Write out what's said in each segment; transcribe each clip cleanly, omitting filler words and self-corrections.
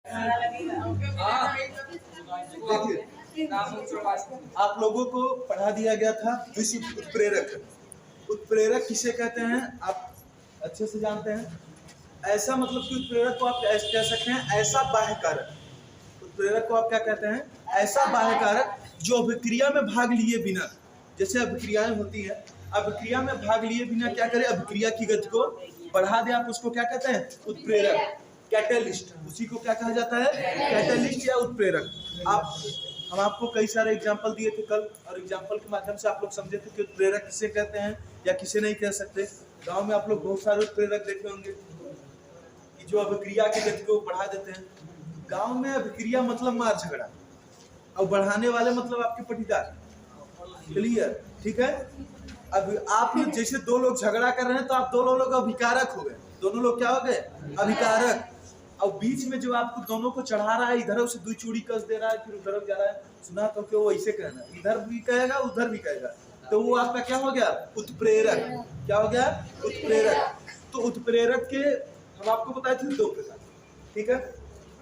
देखिए, आप लोगों को पढ़ा दिया गया था विश्व उत्प्रेरक। उत्प्रेरक किसे कहते हैं आप अच्छे से जानते हैं। ऐसा मतलब कि उत्प्रेरक को आप कह सकते हैं ऐसा बाह्य कारक। उत्प्रेरक को आप क्या कहते हैं? ऐसा बाह्य कारक जो अभिक्रिया में भाग लिए बिना, जैसे अभिक्रियाएं होती है, अभिक्रिया में भाग लिए बिना क्या करे, अभिक्रिया की गति को बढ़ा दे, आप उसको क्या कहते हैं? उत्प्रेरक, कैटलिस्ट। उसी को क्या कहा जाता है? कैटलिस्ट या उत्प्रेरक। हम आपको कई सारे एग्जाम्पल दिए थे कल, और एग्जाम्पल के माध्यम से आप लोग समझे थे कि उत्प्रेरक किसे कहते हैं या किसे नहीं कह सकते। गांव में आप लोग बहुत सारे उत्प्रेरक देखे होंगे कि जो अभिक्रिया की गति को बढ़ा देते हैं। गांव में अभिक्रिया मतलब मार झगड़ा, और बढ़ाने वाले मतलब आपके पटीदार। क्लियर? ठीक है। अब आप जैसे दो लोग झगड़ा कर रहे हैं तो आप दोनों लोग अभिकारक हो गए। दोनों लोग क्या हो गए? अभिकारक। और बीच में जो आपको दोनों को चढ़ा रहा है, इधर उसे 2 चूड़ी कस दे रहा है, फिर उधर जा रहा है, सुना तो क्यों वो ऐसे कहना, इधर भी कहेगा उधर भी कहेगा, तो वो आपका क्या हो गया? उत्प्रेरक। क्या हो गया? उत्प्रेरक। तो उत्प्रेरक के हम आपको बताए थे 2 प्रकार। ठीक है।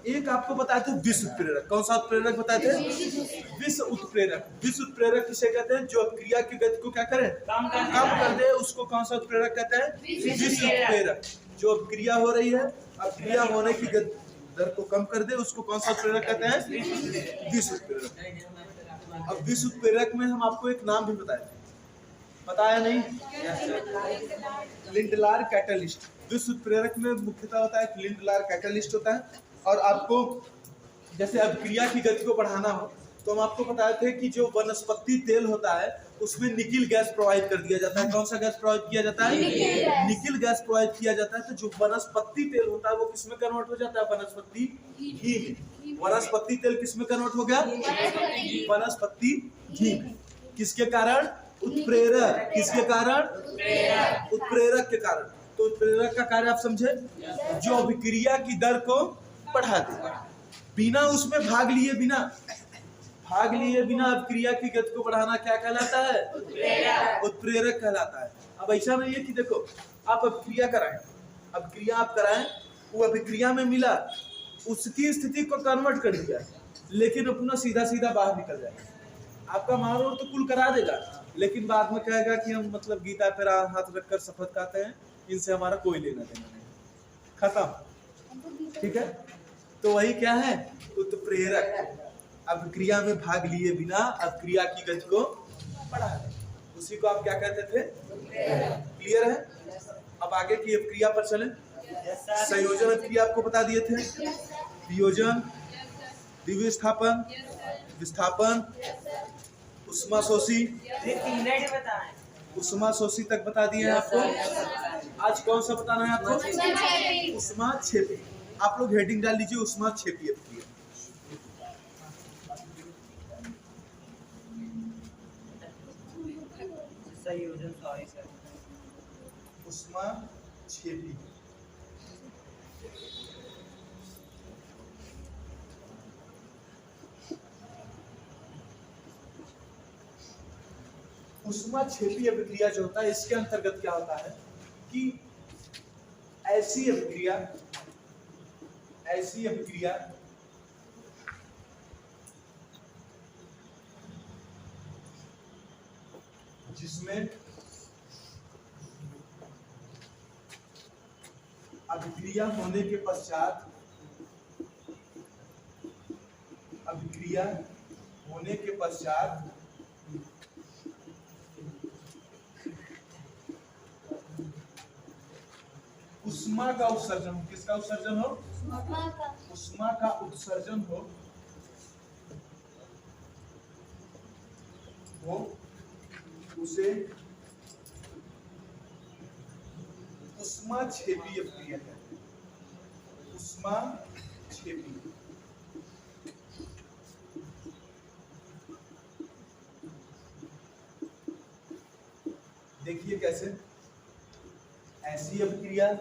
एक आपको बताए थे विश्व उत्प्रेरक। कौन सा उत्प्रेरक बताए थे? विश्व उत्प्रेरक। विश्व उत्प्रेरक किसे कहते हैं? जो क्रिया की गति को क्या करे? कम कर दे, उसको कौन सा उत्प्रेरक कहते हैं? विश्व उत्प्रेरक। जो क्रिया हो रही है, अब क्रिया होने की दर को कम कर दे, उसको कौन सा उत्प्रेरक कहते हैं? विश्व उत्प्रेरक। अब विश्व उत्प्रेरक में हम आपको एक नाम भी बताया नहीं? Lindlar catalyst. विश्व उत्प्रेरक में मुख्यतः होता है लिंडलार कैटलिस्ट होता है। और आपको जैसे अभिक्रिया की गति को बढ़ाना हो तो हम आपको बताए थे कि जो वनस्पति तेल होता है उसमें निकिल गैस प्रोवाइड कर दिया जाता है। कौन सा गैस प्रोवाइड किया जाता है? निकिल गैस प्रोवाइड किया जाता है। तो जो वनस्पति तेल होता है वो किसमें कन्वर्ट हो जाता है? वनस्पति घी में। वनस्पति तेल किसमें कन्वर्ट हो गया? वनस्पति घी में। किसके कारण? उत्प्रेरक। किसके कारण? उत्प्रेरक के कारण। तो उत्प्रेरक का कार्य आप समझे? जो अभिक्रिया की दर को बढ़ा दे, बिना उसमें भाग लिए बिना अभिक्रिया की गति को बढ़ाना क्या कहलाता है? उत्प्रेरक कहलाता है। अब ऐसा नहीं है कि देखो आप अभिक्रिया कराएं, वो अभिक्रिया में मिला, उसकी स्थिति को कन्वर्ट कर दिया, लेकिन अपना सीधा बाहर निकल जाएगा। आपका मारो तो कुल करा देगा, लेकिन बाद में कहेगा कि हम मतलब गीता पर हाथ रखकर शपथ खाते हैं, इनसे हमारा कोई लेना देना नहीं, खत्म। ठीक है। तो वही क्या है? उत्प्रेरक। अभिक्रिया में भाग लिए बिना अभिक्रिया की गति को बढ़ा दे, उसी को आप क्या कहते थे? क्लियर है? अब आगे की अभिक्रिया पर चलें। संयोजन अभिक्रिया आपको बता दिए थे। वियोजन, द्विविस्थापन, विस्थापन, उष्माशोषी। उष्माशोषी तक बता दिए हैं आपको। आज कौन सा बताना है आपको? उष्माक्षेपी। आप लोग हेडिंग डाल लीजिए उष्माक्षेपी अभिक्रिया। उष्माक्षेपी। उष्माक्षेपी अभिक्रिया जो होता है, इसके अंतर्गत क्या होता है कि ऐसी अभिक्रिया जिसमें अभिक्रिया होने के पश्चात उष्मा का उत्सर्जन हो। किसका उत्सर्जन हो? उष्मा का उत्सर्जन हो, उसे उष्माक्षेपी अभिक्रिया कहते हैं। उष्माक्षेपी। देखिए कैसे? ऐसी अभिक्रिया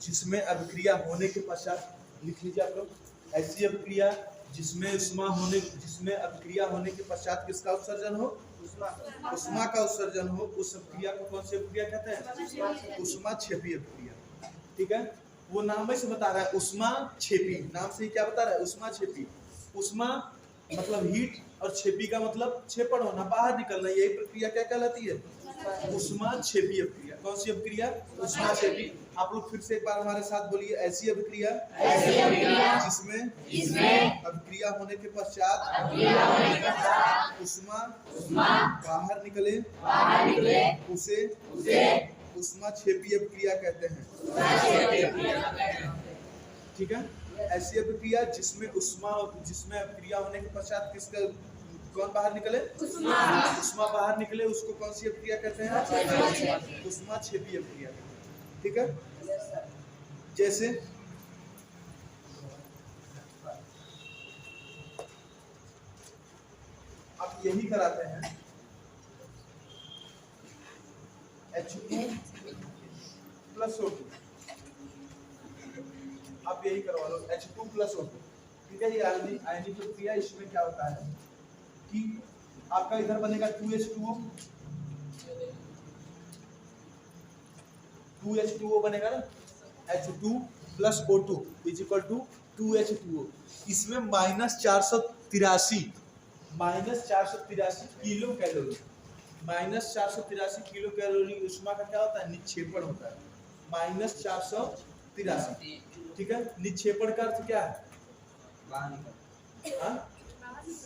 जिसमें अभिक्रिया होने के पश्चात, लिख लीजिए आप लोग, ऐसी अभिक्रिया जिसमें अभिक्रिया होने के पश्चात किसका उत्सर्जन हो? उष्मा का उत्सर्जन हो। उस अभिक्रिया को कौन सी अभिक्रिया कहते हैं? उष्माक्षेपी अभिक्रिया। ठीक है। वो नाम से बता रहा है उष्मा छेपी, नाम से ही क्या बता रहा है, उष्मा छेपी। उष्मा मतलब हीट और छेपी का मतलब छेपड़ होना, बाहर निकलना, यही प्रक्रिया क्या कहलाती है, उष्मा छेपी अभिक्रिया। कौन सी अभिक्रिया, उष्मा छेपी। आप लोग फिर से एक बार हमारे साथ बोलिए, ऐसी अभिक्रिया जिसमें अभिक्रिया होने के पश्चात उष्मा बाहर निकले उसे उष्मा छेपी अभिक्रिया कहते हैं। ठीक है, ऐसी अभिक्रिया जिसमें अभिक्रिया होने के पश्चात किसका कौन बाहर निकले, उष्मा बाहर निकले, उसको कौन सी अभिक्रिया कहते हैं, उष्मा छेपी अभिक्रिया। ठीक है, जैसे आप यही कराते हैं H2 प्लस O2, आप यही करवा लो H2 प्लस O2। ठीक है, ये आयनिक प्रक्रिया, इसमें क्या होता है कि आपका इधर बनेगा 2H2O बनेगा ना, H2 plus O2 is equal to 2H2O। इसमें -483 किलो कैलोरी, -483 किलो कैलोरी उष्मा का क्या होता है, निक्षेपण होता है, -483। ठीक है, निक्षेपण का अर्थ क्या है,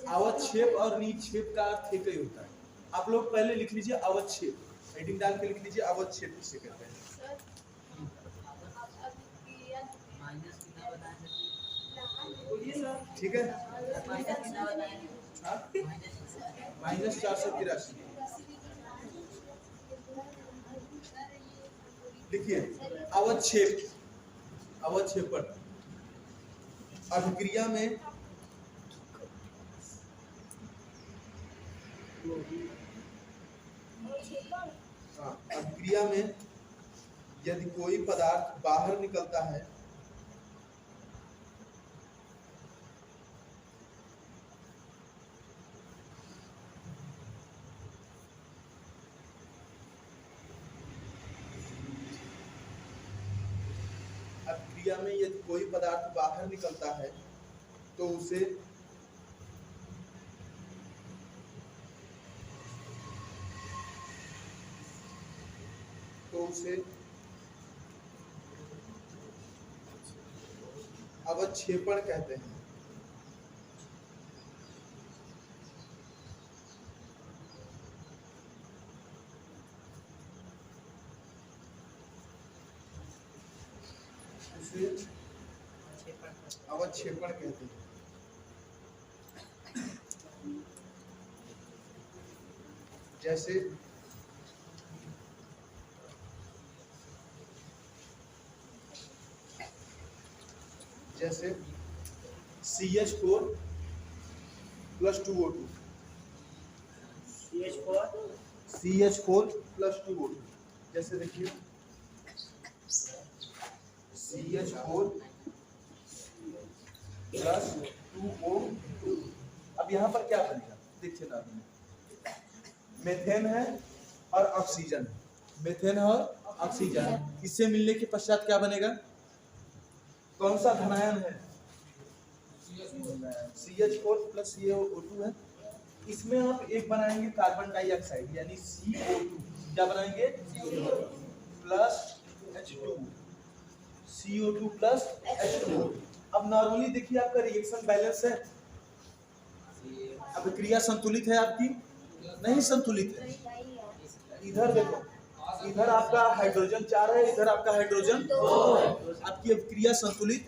अवक्षेप और निक्षेप का अर्थ एक ही होता है। आप लोग पहले लिख लीजिए अवक्षेप, हेडिंग डाल के लिख लीजिए अवक्षेप किसे कहते हैं। ठीक है, -483 लिखिए। अवक्षेपण अभिक्रिया में यदि कोई पदार्थ बाहर निकलता है तो उसे अवक्षेपण कहते हैं। उसे अवक्षेपण कहते हैं। जैसे CH4 plus 2O2, CH4 plus 2O2। जैसे देखिए CH4 प्लस 2O2। अब यहाँ पर क्या बनेगा, देखिए ना, मेथेन है और ऑक्सीजन, मेथेन और ऑक्सीजन, इससे मिलने के पश्चात क्या बनेगा, कौन सा धनायन है, CH4 प्लस CO2 है। इसमें आप एक बनाएंगे कार्बन डाइऑक्साइड यानी CO2, क्या बनाएंगे, plus H2, CO2 plus H2। अब नॉर्मली देखिए आपका रिएक्शन बैलेंस है, अभिक्रिया संतुलित है आपकी, नहीं संतुलित है। इधर देखो, इधर आपका हाइड्रोजन 4 है, इधर आपका हाइड्रोजन 2 है, आपकी अभिक्रिया संतुलित।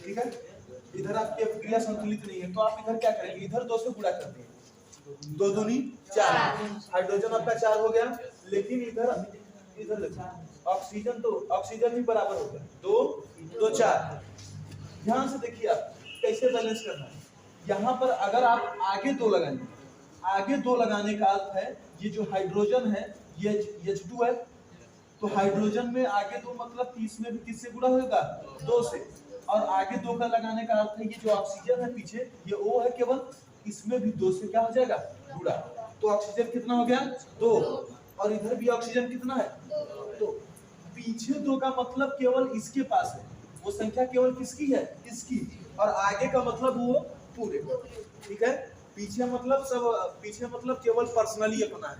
ठीक है, इधर आपकी अभिक्रिया संतुलित नहीं है, तो आप इधर क्या करेंगे, इधर 2 से गुणा कर देंगे, 2 दूनी 4, हाइड्रोजन आपका 4 हो गया, लेकिन इधर ऑक्सीजन, तो ऑक्सीजन भी बराबर हो गया, 2 2 4। ध्यान से देखिए आप कैसे बैलेंस करना है। यहाँ पर अगर आप आगे 2 लगाएंगे, आगे 2 लगाने का अर्थ है ये जो हाइड्रोजन है ये H2 है, तो हाइड्रोजन में आगे 2 मतलब 30 में भी किससे गुणा होगा, 2 से, और आगे 2 का लगाने का अर्थ है ये जो ऑक्सीजन है पीछे ये O है केवल, इसमें भी 2 से क्या हो जाएगा, गुणा। तो ऑक्सीजन कितना हो गया, 2, और इधर भी ऑक्सीजन कितना है, तो पीछे दो का मतलब केवल इसके पास है, वो संख्या केवल किसकी है, इसकी, और आगे का मतलब वो पूरे। ठीक है, पीछे मतलब केवल पर्सनली अपना है,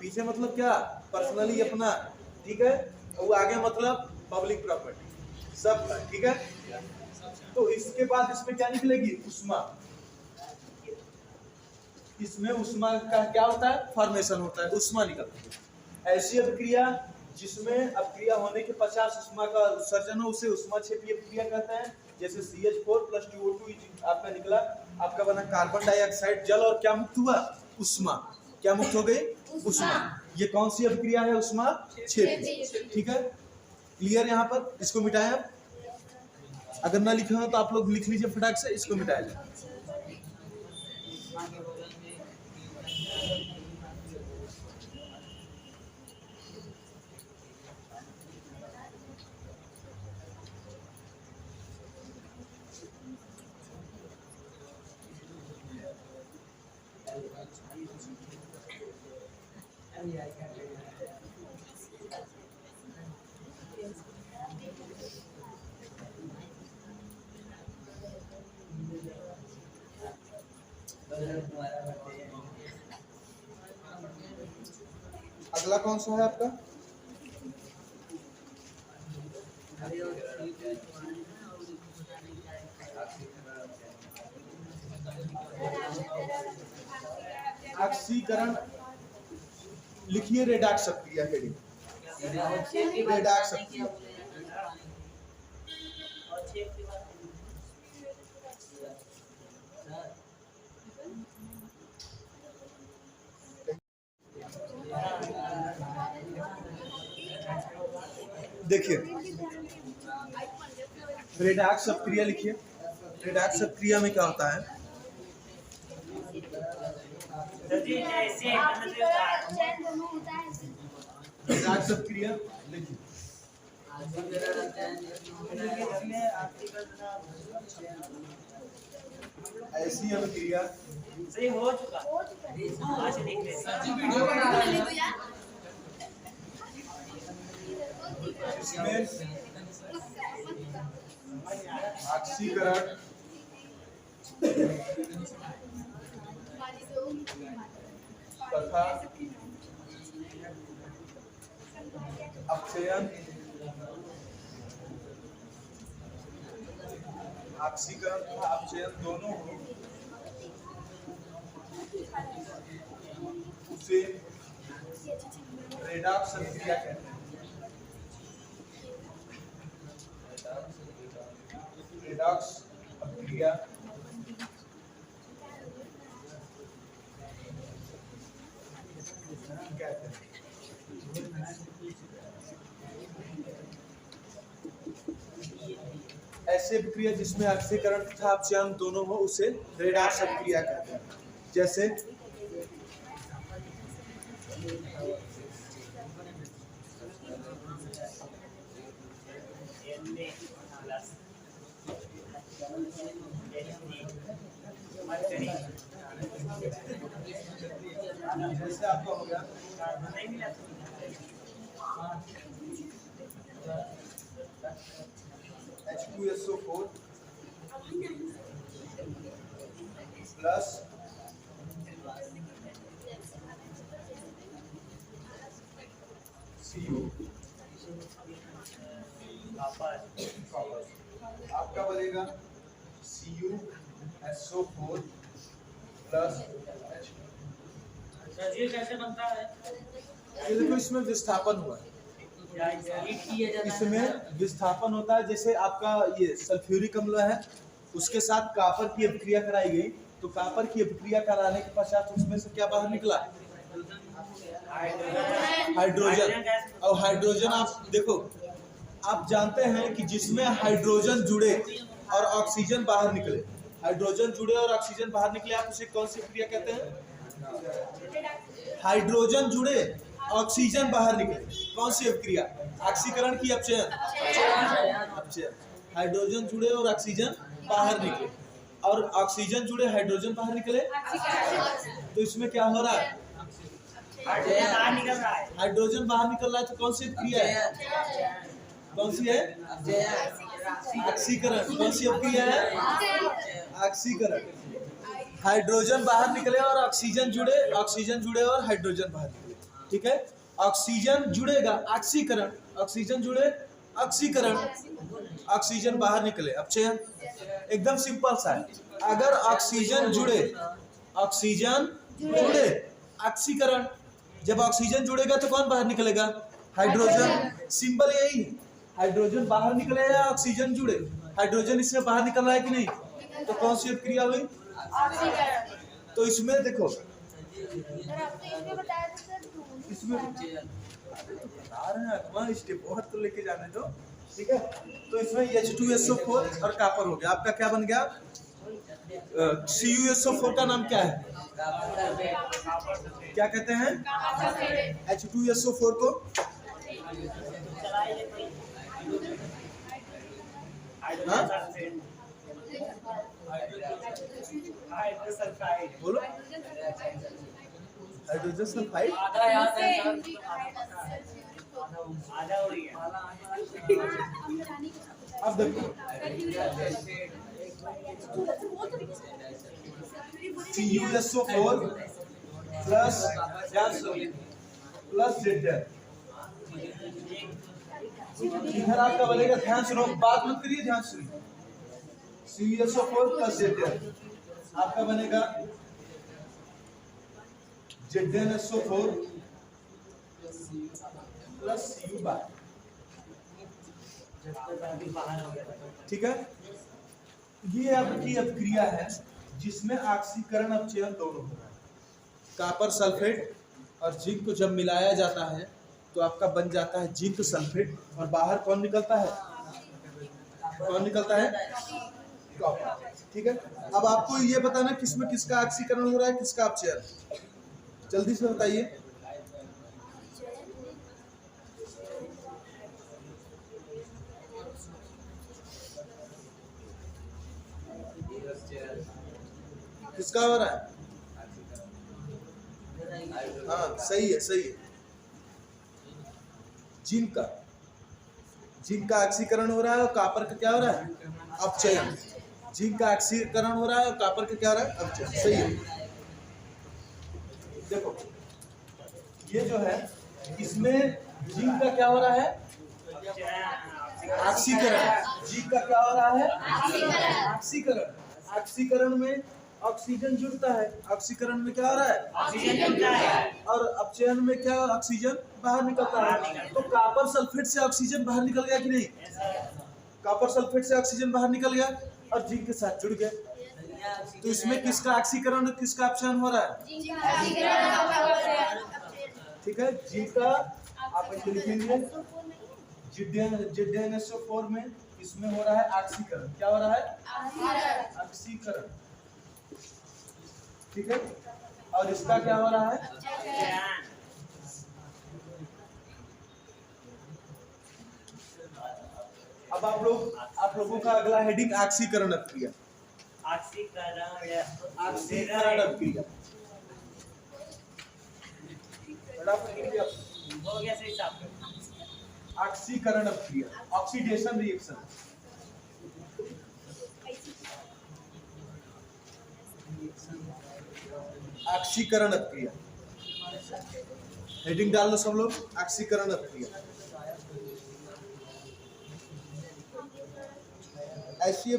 पीछे मतलब क्या, पर्सनली अपना। ठीक है, वो आगे मतलब पब्लिक प्रॉपर्टी सब है। ठीक है, तो इसके बाद इसमें क्या निकलेगी, उष्मा। इसमें उष्मा का क्या होता है, फॉर्मेशन होता है, उष्मा निकलती है। ऐसी अभिक्रिया जिसमें अभिक्रिया होने के पश्चात उष्मा का उत्सर्जन हो उसे उष्माक्षेपीय अभिक्रिया कहते हैं। जैसे CH4 + 2O2 आपका निकला, आपका बना कार्बन डाइऑक्साइड, जल, और क्या मुक्त हुआ, उष्मा। क्या मुक्त हो गई, उष्मा। ये कौन सी अभिक्रिया है, उष्मा क्षेपी। ठीक है, क्लियर। यहाँ पर इसको मिटाएं आप, अगर ना लिखे हो तो आप लोग लिख लीजिए फटाक से, इसको मिटाया जाए। अगला कौन सा है आपका, ऑक्सीकरण। लिखिए रेडॉक्स अभिक्रिया, हेडिंग रेडॉक्स अभिक्रिया। देखिए रेडॉक्स अभिक्रिया लिखिए। रेडॉक्स अभिक्रिया में क्या होता है, रेडॉक्स अभिक्रिया लिखिए। ऐसी अभिक्रिया सही हो चुका आज देख ले जिसमें ऑक्सीकरण तथा अपचयन, ऑक्सीकरण तथा अपचयन दोनों हो, उसे रेडॉक्स अभिक्रिया कहते हैं। रेडॉक्स अभिक्रिया कहते हैं। ऐसे अभिक्रिया जिसमें ऑक्सीकरण तथा अपचयन दोनों हो उसे रेडॉक्स अभिक्रिया कहते हैं। जैसे जैसे आपका हो गया H2SO4 प्लस CO, आपका बनेगा CuSO4 प्लस H। ये कैसे बनता है? ये देखो इसमें विस्थापन हुआ है, इसमें विस्थापन होता है। जैसे आपका ये सल्फ्यूरिक अम्ल है, उसके साथ कापर की अभिक्रिया कराई गई, तो कापर की अभिक्रिया कराने के पश्चात उसमें से क्या बाहर निकला, हाइड्रोजन। और हाइड्रोजन आप देखो, आप जानते हैं कि जिसमें हाइड्रोजन जुड़े और ऑक्सीजन बाहर निकले, हाइड्रोजन जुड़े और ऑक्सीजन बाहर निकले, आप उसे कौन सी अभिक्रिया कहते हैं, हाइड्रोजन जुड़े ऑक्सीजन बाहर निकले, कौन सी अभिक्रिया, ऑक्सीकरण की अपचयन, अपचयन। हाइड्रोजन जुड़े और ऑक्सीजन बाहर निकले, और ऑक्सीजन जुड़े हाइड्रोजन बाहर निकले, तो इसमें क्या हो रहा है, हाइड्रोजन बाहर निकल रहा है। हाइड्रोजन बाहर निकल रहा है तो कौन सी क्रिया है? कौन सी है? ऑक्सीकरण। कौन सी क्रिया है? ऑक्सीकरण। हाइड्रोजन बाहर निकले और ऑक्सीजन जुड़े और हाइड्रोजन बाहर निकले, ठीक है। ऑक्सीजन जुड़ेगा, ऑक्सीकरण, ऑक्सीजन जुड़े, ऑक्सीकरण, ऑक्सीजन बाहर निकले, अपचयन। एकदम सिंपल सा है। अगर ऑक्सीजन जुड़े, ऑक्सीकरण। जब ऑक्सीजन जुड़ेगा तो कौन बाहर निकलेगा? हाइड्रोजन। सिंबल यही है, हाइड्रोजन बाहर निकले या ऑक्सीजन जुड़े। हाइड्रोजन इसमें बाहर निकल रहा है कि नहीं? तो कौन सी क्रिया हुई? तो इसमें देखो, इसमें बता रहे हैं स्टेप बहुत तो लेके जाने दो, ठीक है। तो इसमें H2SO4 और कॉपर हो गया। आपका क्या बन गया? CuSO4 का नाम क्या है? क्या कहते हैं? H2SO4 को बोलो। Hydrogen sulphide. आधा हो गया। अब देखो, CuSO4 प्लस ZN। इधर आपका बनेगा, ध्यान सुनो, बात मत करिए, ध्यान सुनिए। CuSO4 प्लस ZN आपका बनेगा ZnSO4 प्लस Cu बार, ठीक है। ये आपकी अभिक्रिया है जिसमें ऑक्सीकरण अपचयन दोनों हो रहा है। कॉपर सल्फेट और जिंक को जब मिलाया जाता है तो आपका बन जाता है जिंक सल्फेट, और बाहर कौन निकलता है? कौन निकलता है? कॉपर, ठीक है। अब आपको ये बताना किसमें किसका ऑक्सीकरण हो रहा है, किसका अपचयन, जल्दी से बताइए। किसका हो रहा है? हाँ, सही है, सही है। जिंक का ऑक्सीकरण हो रहा है और कॉपर का क्या हो रहा है? अपचयन। जिंक का ऑक्सीकरण हो रहा है और कॉपर का क्या हो रहा है? अपचयन। सही है। देखो, ये जो है इसमें जिंक का क्या हो रहा है? ऑक्सीकरण। जिंक का क्या हो रहा है? ऑक्सीकरण। ऑक्सीकरण में ऑक्सीजन जुड़ता है, ऑक्सीकरण में क्या हो रहा है? ऑक्सीजन जुड़ता है। और अपचयन में क्या? ऑक्सीजन बाहर निकलता है। तो कॉपर सल्फेट से ऑक्सीजन बाहर निकल गया कि नहीं? कॉपर सल्फेट से ऑक्सीजन बाहर निकल गया और जिंक के साथ जुड़ गया। तो इसमें किसका ऑक्सीकरण और किसका अपचयन हो रहा है? ठीक है। जिंक का आप ऐसे लिखेंगे ZnSO4 में, इसमें हो रहा है ऑक्सीकरण। क्या हो रहा है? ऑक्सीकरण, ठीक है। और इसका क्या हो रहा है? अब आप लोगों का अगला हेडिंग ऑक्सीकरण अभिक्रिया। ऑक्सीकरण अभिक्रिया हो गया सही साहब। ऑक्सीकरण अभिक्रिया, ऑक्सीडेशन रिएक्शन। ऑक्सीकरण अभिक्रिया, हेडिंग डाल लो सब लोग, ऑक्सीकरण अभिक्रिया। ऐसी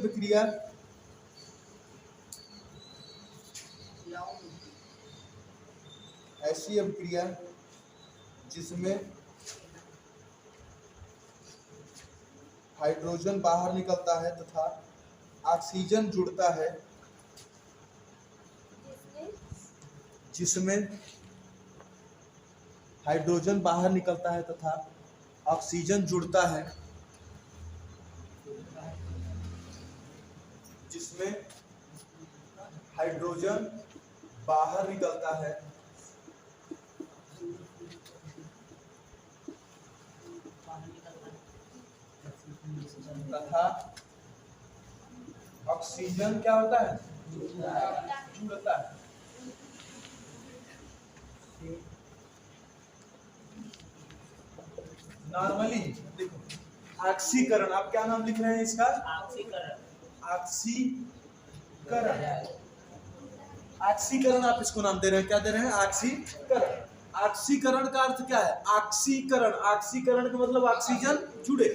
अभिक्रिया जिसमें हाइड्रोजन बाहर निकलता है तथा ऑक्सीजन जुड़ता है, जिसमें हाइड्रोजन बाहर निकलता है तथा ऑक्सीजन जुड़ता है, जिसमें हाइड्रोजन बाहर निकलता है तथा ऑक्सीजन क्या होता है? जुड़ता है। नॉर्मली देखो ऑक्सीकरण, आप क्या नाम लिख रहे हैं इसका? ऑक्सीकरण। ऑक्सीकरण, ऑक्सीकरण आप इसको नाम दे रहे हैं, क्या दे रहे हैं? ऑक्सीकरण। ऑक्सीकरण का अर्थ क्या है? ऑक्सीकरण, ऑक्सीकरण का मतलब ऑक्सीजन जुड़े।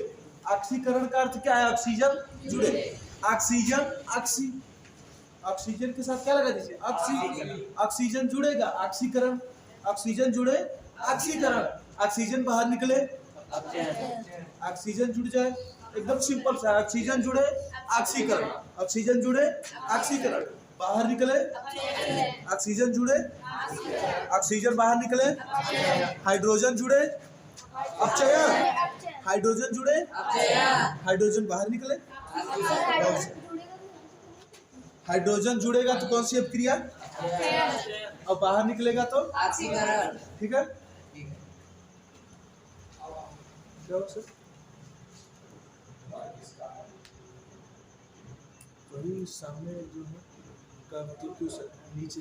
ऑक्सीकरण का अर्थ क्या है? ऑक्सीजन जुड़े। ऑक्सीजन, ऑक्सीजन के साथ क्या लगा दीजिए? ऑक्सीजन जुड़ेगा, ऑक्सीकरण। ऑक्सीजन जुड़े, ऑक्सीकरण। ऑक्सीजन बाहर निकले, ऑक्सीजन जुड़ जाए, एकदम सिंपल सा। ऑक्सीजन जुड़े, ऑक्सीकरण। ऑक्सीजन जुड़े, ऑक्सीकरण। बाहर निकले, ऑक्सीजन जुड़े, ऑक्सीजन बाहर निकले। हाइड्रोजन जुड़े, अपचयन। हाइड्रोजन जुड़े, हाइड्रोजन बाहर निकले। हाइड्रोजन जुड़ेगा तो कौन सी अपक्रिया? और बाहर निकलेगा तो ऑक्सीकरण। ठीक है। क्या हो सर? वही सामने जो है का मतलब क्यों सर नीचे?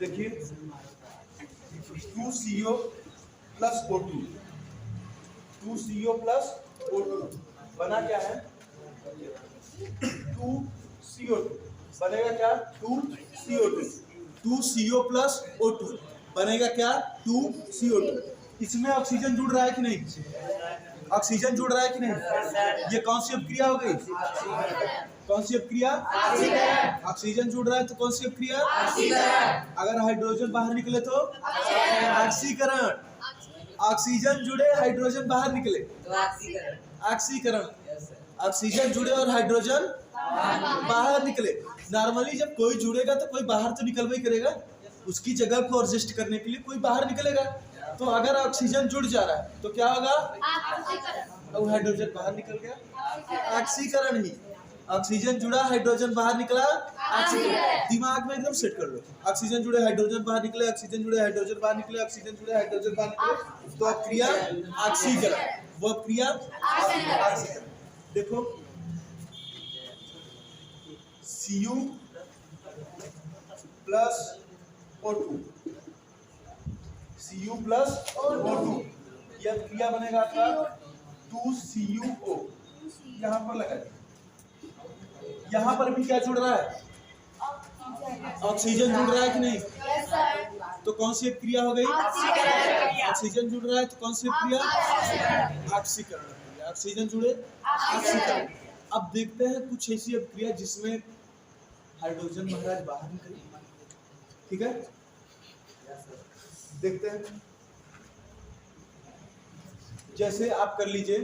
देखिए 2CO plus O2, 2CO plus O2 बना क्या है? 2CO2 बनेगा क्या? 2CO2। 2CO प्लस O2 बनेगा क्या? 2CO2। इसमें ऑक्सीजन जुड़ रहा है कि नहीं? ऑक्सीजन जुड़ रहा है कि नहीं? ये कौन सी अपक्रिया हो गई? कौन सी अपक्रिया? ऑक्सीजन जुड़ रहा है तो कौन सी अपक्रिया? अगर हाइड्रोजन बाहर निकले तो ऑक्सीकरण। ऑक्सीजन जुड़े, हाइड्रोजन बाहर निकले तो ऑक्सीकरण। ऑक्सीकरण। ऑक्सीजन जुड़े और हाइड्रोजन बाहर निकले। नॉर्मली जब कोई जुड़ेगा तो कोई बाहर तो निकलवा ही करेगा, उसकी जगह को एडजस्ट करने के लिए कोई बाहर निकलेगा। तो अगर ऑक्सीजन जुड़ जा रहा है तो क्या होगा? और हाइड्रोजन बाहर निकल गया, ऑक्सीकरण ही। ऑक्सीजन जुड़ा, हाइड्रोजन बाहर निकला, ऑक्सीकरण। दिमाग में एकदम सेट कर लो। ऑक्सीजन जुड़े, हाइड्रोजन बाहर निकले, ऑक्सीजन जुड़े, हाइड्रोजन बाहर निकले, ऑक्सीजन जुड़े, हाइड्रोजन बाहर निकले, तो अपक्रिया ऑक्सीकरण। वो अपक्रिया ऑक्सीकरण। देखो Cu plus O2, Cu plus O2, यह क्रिया बनेगा आपका 2CuO। यहाँ पर लगा दिया। यहाँ पर भी क्या जुड़ रहा है? ऑक्सीजन जुड़ रहा है कि नहीं? तो कौन सी क्रिया हो गई? ऑक्सीजन जुड़ रहा है तो कौन सी क्रिया? ऑक्सीकरण। ऑक्सीजन जुड़े, ऑक्सीकरण। अब देखते हैं कुछ ऐसी अपक्रिया जिसमें हाइड्रोजन महाराज बाहर निकले। ठीक है, देखते हैं। जैसे आप कर लीजिए,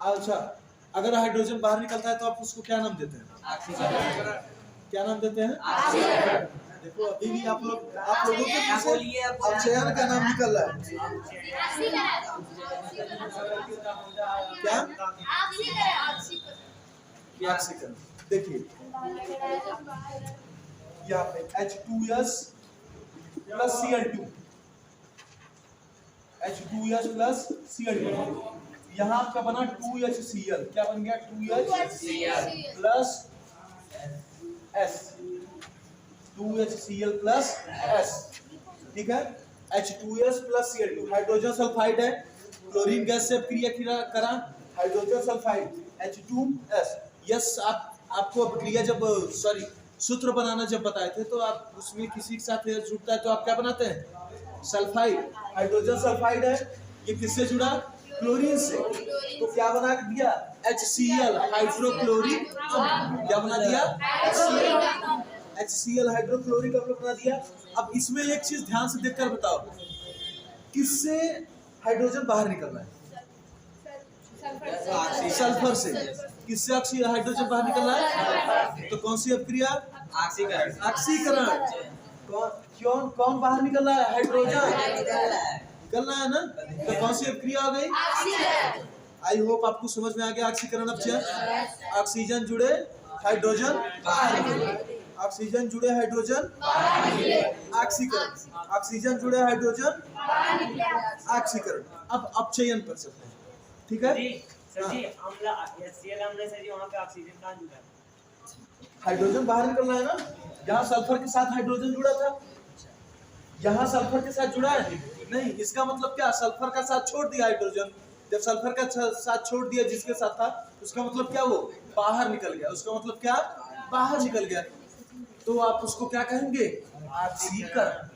अच्छा अगर हाइड्रोजन बाहर निकलता है तो आप उसको क्या नाम देते हैं? क्या नाम देते हैं? देखो अभी भी आप लोगों के पीछे अपचयन का नाम निकल रहा है। क्या? ऑक्सीकरण। देखिए यहाँ पे H2S plus Cl2, H2S plus Cl2, यहाँ आपका बना 2HCl। क्या बन गया? 2HCl plus S, 2HCl plus S। ठीक है, H2S plus Cl2 hydrogen sulphide है, क्लोरीन गैस से क्रिया करा, हाइड्रोजन सल्फाइड H2S। यस, आपको क्रिया जब सूत्र बनाना जब बताए थे तो आप उसमें किसी के साथ जुड़ता है तो आप क्या बनाते हैं? सल्फाइड। हाइड्रोजन सल्फाइड है, ये किससे जुड़ा? क्लोरीन से। तो क्या बना दिया? HCl हाइड्रोक्लोरिक अम्ल। क्या बना दिया? HCl हाइड्रोक्लोरिक अम्ल बना दिया। अब इसमें एक चीज ध्यान से देखकर बताओ, किससे हाइड्रोजन बाहर निकल रहा है? सल्फर से। किससे हाइड्रोजन बाहर निकल रहा है? तो कौन सी अपक्रिया? ऑक्सीकरण। ऑक्सीकरण। कौन बाहर निकल रहा है? हाइड्रोजन निकल रहा है ना, तो कौन सी अपक्रिया हो गई? आई होप आपको समझ में आ गया। ऑक्सीकरण अपचयन। ऑक्सीजन जुड़े, हाइड्रोजन बाहर निकले, ऑक्सीजन जुड़े, हाइड्रोजन ऑक्सीकरण, ऑक्सीजन जुड़े, हाइड्रोजन ऑक्सीकरण। अब अपचयन कर सकते हैं। ठीक है, सर जी अम्ल HCl अम्ल सर जी वहाँ पे ऑक्सीजन कहाँ जुड़ा है? हाइड्रोजन बाहर निकल रहा है ना, यहाँ सल्फर के साथ हाइड्रोजन जुड़ा था, यहाँ सल्फर के साथ जुड़ा है नहीं। इसका मतलब क्या, सल्फर का साथ छोड़ दिया हाइड्रोजन, जब सल्फर का साथ छोड़ दिया जिसके साथ था, उसका मतलब क्या, वो बाहर निकल गया, उसका मतलब क्या, बाहर निकल गया। तो आप उसको क्या कहेंगे, ऑक्सीकरण,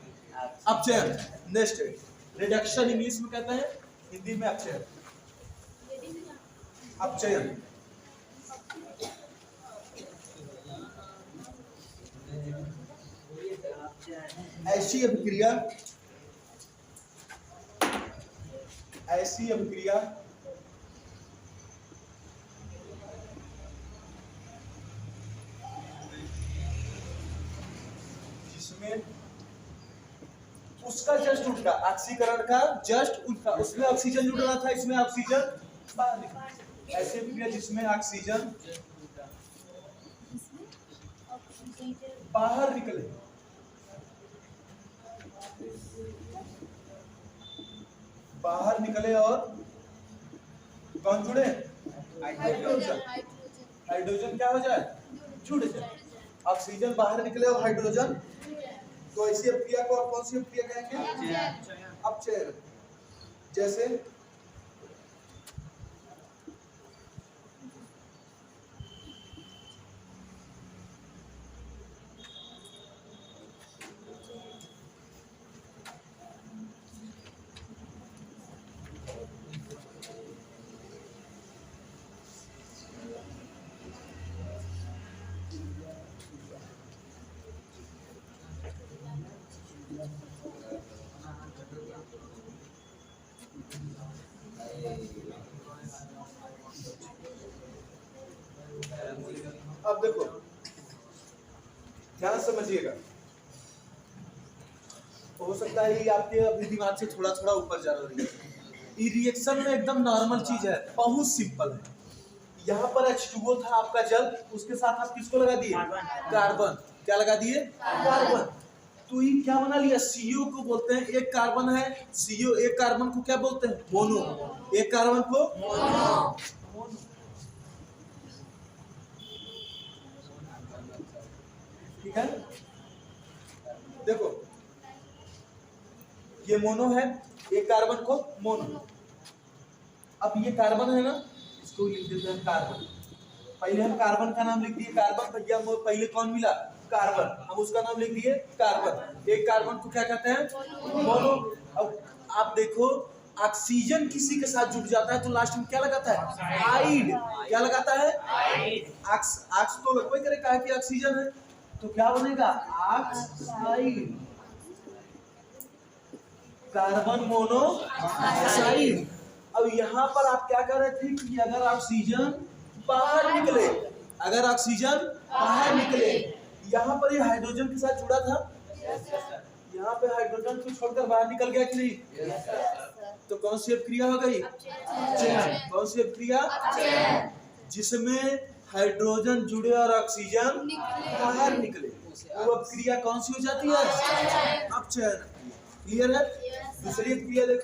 अपचयन। नेक्स्ट रिडक्शन इंग्लिश में कहते हैं, हिंदी में अपचयन। अपचयन ऐसी अभिक्रिया जिसमें उसका जस्ट उल्टा, ऑक्सीकरण का जस्ट उल्टा, उसमें ऑक्सीजन जुड़ रहा था, इसमें ऑक्सीजन बाहर निकला। ऐसी अभिक्रिया जिसमें ऑक्सीजन बाहर निकले, बाहर निकले और कौन जुड़े, हाइड्रोजन। हाइड्रोजन क्या हो जाए, जुड़ जाए। ऑक्सीजन बाहर निकले और हाइड्रोजन, तो ऐसी अभिक्रिया को आप कौन सी अभिक्रिया कहेंगे, अपचयन। जैसे अब देखो ध्यान समझिएगा, हो सकता है ये आपके अभी दिमाग से थोड़ा थोड़ा ऊपर जा रहा है। ये रिएक्शन में एकदम नॉर्मल चीज है, बहुत सिंपल है। यहाँ पर H2O था आपका जल, उसके साथ आप किसको लगा दिए, कार्बन। क्या लगा दिए, कार्बन। तो ये क्या बना लिया, CO को बोलते हैं, एक कार्बन है CO, एक कार्बन को क्या बोलते हैं, मोनो, एक कार्बन को मोनो। ठीक है, देखो ये मोनो है, एक कार्बन को मोनो। अब ये कार्बन है ना, इसको लिख देते हैं कार्बन। पहले हम कार्बन का नाम लिख दिए, कार्बन भैया पहले कौन मिला, कार्बन, हम उसका नाम लिख दिए कार्बन। एक कार्बन को क्या कहते हैं, मोनो। अब आप देखो ऑक्सीजन किसी के साथ जुड़ जाता है तो लास्ट में क्या लगाता है, आइड। क्या लगाता है, ऑक्स तो लगभग करे कहा कि ऑक्सीजन है, तो क्या बनेगा, ऑक्साइड, कार्बन मोनोऑक्साइड। अब यहाँ पर आप क्या कर रहे थे कि अगर ऑक्सीजन बाहर निकले, अगर ऑक्सीजन बाहर निकले, यहाँ पर ये हाइड्रोजन के साथ जुड़ा था, यहाँ पे हाइड्रोजन को छोड़कर बाहर निकल गया कि नहीं, तो कौन सी अभिक्रिया हो गई, कौन सी अभिक्रिया, जिसमें हाइड्रोजन जुड़े और ऑक्सीजन बाहर निकले, वो अभिक्रिया कौन सी हो जाती है, अपचयन। क्लियर है। दूसरी अभिक्रिया देखो,